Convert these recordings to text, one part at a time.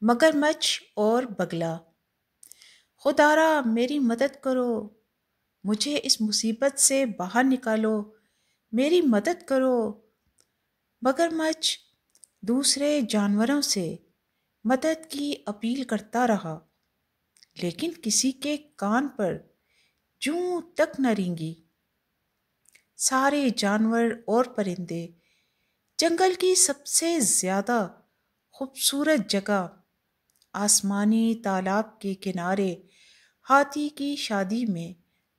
مگرمچھ اور بگلا۔ خدارا میری مدد کرو، مجھے اس مصیبت سے باہر نکالو، میری مدد کرو۔ مگرمچھ دوسرے جانوروں سے مدد کی اپیل کرتا رہا، لیکن کسی کے کان پر جوں تک نہ رینگی۔ سارے جانور اور پرندے جنگل کی سب سے زیادہ خوبصورت جگہ آسمانی تالاب کے کنارے ہاتھی کی شادی میں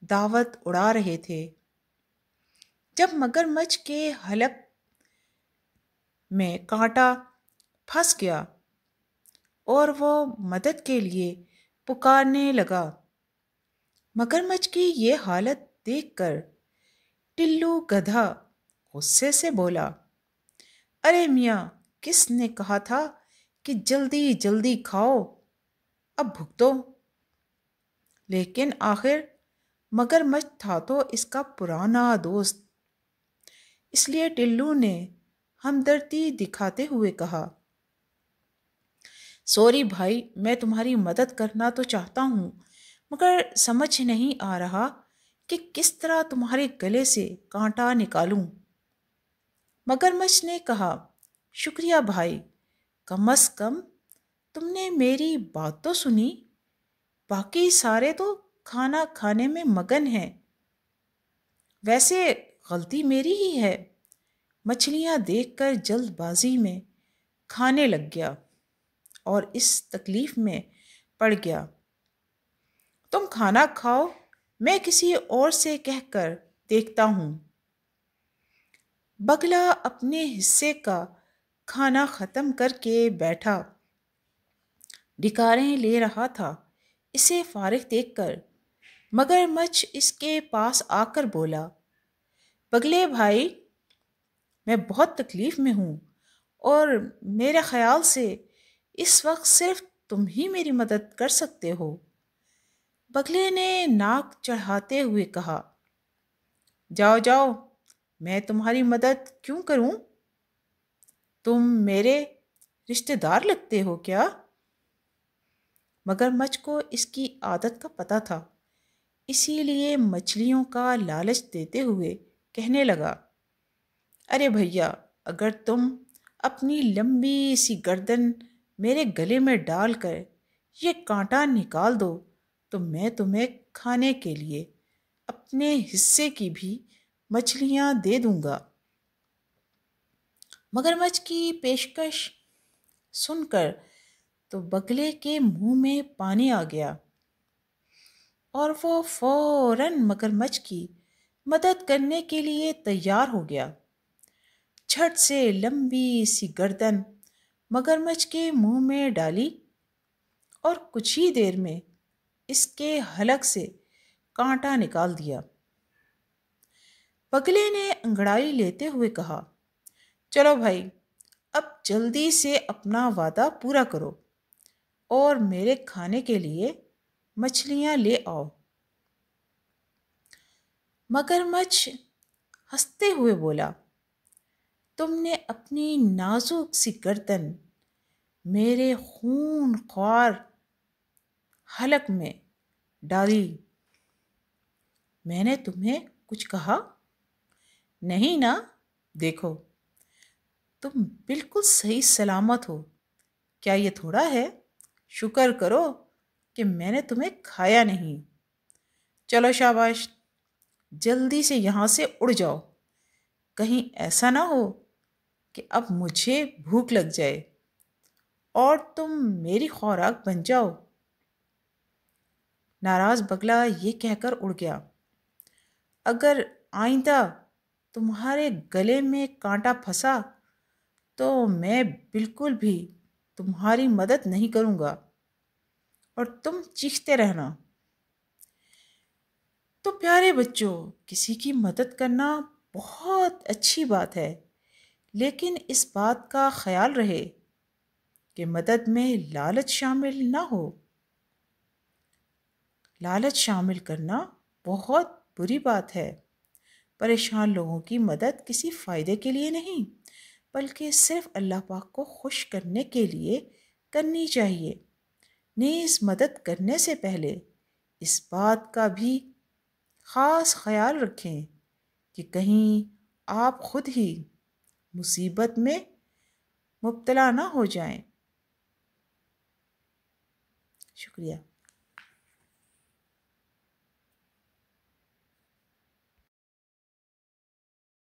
دعوت اڑا رہے تھے۔ جب مگرمچھ کے حلق میں کانٹا پھنس گیا اور وہ مدد کے لیے پکارنے لگا، مگرمچھ کی یہ حالت دیکھ کر ٹلو گدھا غصے سے بولا، ارے میاں، کس نے کہا تھا کہ جلدی جلدی کھاؤ، اب بھگتو۔ لیکن آخر مگرمچھ تھا تو اس کا پرانا دوست، اس لیے ٹلو نے ہمدردی دکھاتے ہوئے کہا، سوری بھائی، میں تمہاری مدد کرنا تو چاہتا ہوں، مگر سمجھ نہیں آ رہا کہ کس طرح تمہارے گلے سے کانٹا نکالوں۔ مگرمچھ نے کہا، شکریہ بھائی، کم از کم تم نے میری بات تو سنی، باقی سارے تو کھانا کھانے میں مگن ہیں۔ ویسے غلطی میری ہی ہے، مچھلیاں دیکھ کر جلد بازی میں کھانے لگ گیا اور اس تکلیف میں پڑ گیا۔ تم کھانا کھاؤ، میں کسی اور سے کہہ کر دیکھتا ہوں۔ بگلا اپنے حصے کا کھانا ختم کر کے بیٹھا ڈکاریں لے رہا تھا۔ اسے فارغ دیکھ کر مگرمچھ اس کے پاس آ کر بولا، بگلے بھائی، میں بہت تکلیف میں ہوں اور میرے خیال سے اس وقت صرف تم ہی میری مدد کر سکتے ہو۔ بگلے نے ناک چڑھاتے ہوئے کہا، جاؤ جاؤ، میں تمہاری مدد کیوں کروں؟ تم میرے رشتہ دار لگتے ہو کیا؟ مگرمچھ کو اس کی عادت کا پتہ تھا، اسی لیے مچھلیوں کا لالچ دیتے ہوئے کہنے لگا، ارے بھیا، اگر تم اپنی لمبی سی گردن میرے گلے میں ڈال کر یہ کانٹا نکال دو تو میں تمہیں کھانے کے لیے اپنے حصے کی بھی مچھلیاں دے دوں گا۔ مگرمچھ کی پیشکش سن کر تو بگلے کے منہ میں پانی آ گیا اور وہ فوراً مگرمچھ کی مدد کرنے کے لیے تیار ہو گیا۔ جھٹ سے لمبی سی گردن مگرمچھ کے منہ میں ڈالی اور کچھ ہی دیر میں اس کے حلق سے کانٹا نکال دیا۔ بگلے نے انگڑائی لیتے ہوئے کہا، چلو بھائی، اب جلدی سے اپنا وعدہ پورا کرو اور میرے کھانے کے لیے مچھلیاں لے آؤ۔ مگرمچھ ہنستے ہوئے بولا، تم نے اپنی نازک سی گردن میرے خون خوار حلق میں ڈالی، میں نے تمہیں کچھ کہا نہیں نا؟ دیکھو، تم بالکل صحیح سلامت ہو، کیا یہ تھوڑا ہے؟ شکر کرو کہ میں نے تمہیں کھایا نہیں۔ چلو شاباش، جلدی سے یہاں سے اڑ جاؤ، کہیں ایسا نہ ہو کہ اب مجھے بھوک لگ جائے اور تم میری خوراک بن جاؤ۔ ناراض بگلا یہ کہہ کر اڑ گیا، اگر آئندہ تمہارے گلے میں کانٹا پھنسا تو میں بالکل بھی تمہاری مدد نہیں کروں گا اور تم چیختے رہنا۔ تو پیارے بچوں، کسی کی مدد کرنا بہت اچھی بات ہے، لیکن اس بات کا خیال رہے کہ مدد میں لالچ شامل نہ ہو۔ لالچ شامل کرنا بہت بری بات ہے۔ پریشان لوگوں کی مدد کسی فائدے کے لیے نہیں، بلکہ صرف اللہ پاک کو خوش کرنے کے لیے کرنی چاہیے۔ نیز مدد کرنے سے پہلے اس بات کا بھی خاص خیال رکھیں کہ کہیں آپ خود ہی مصیبت میں مبتلا نہ ہو جائیں۔ شکریہ۔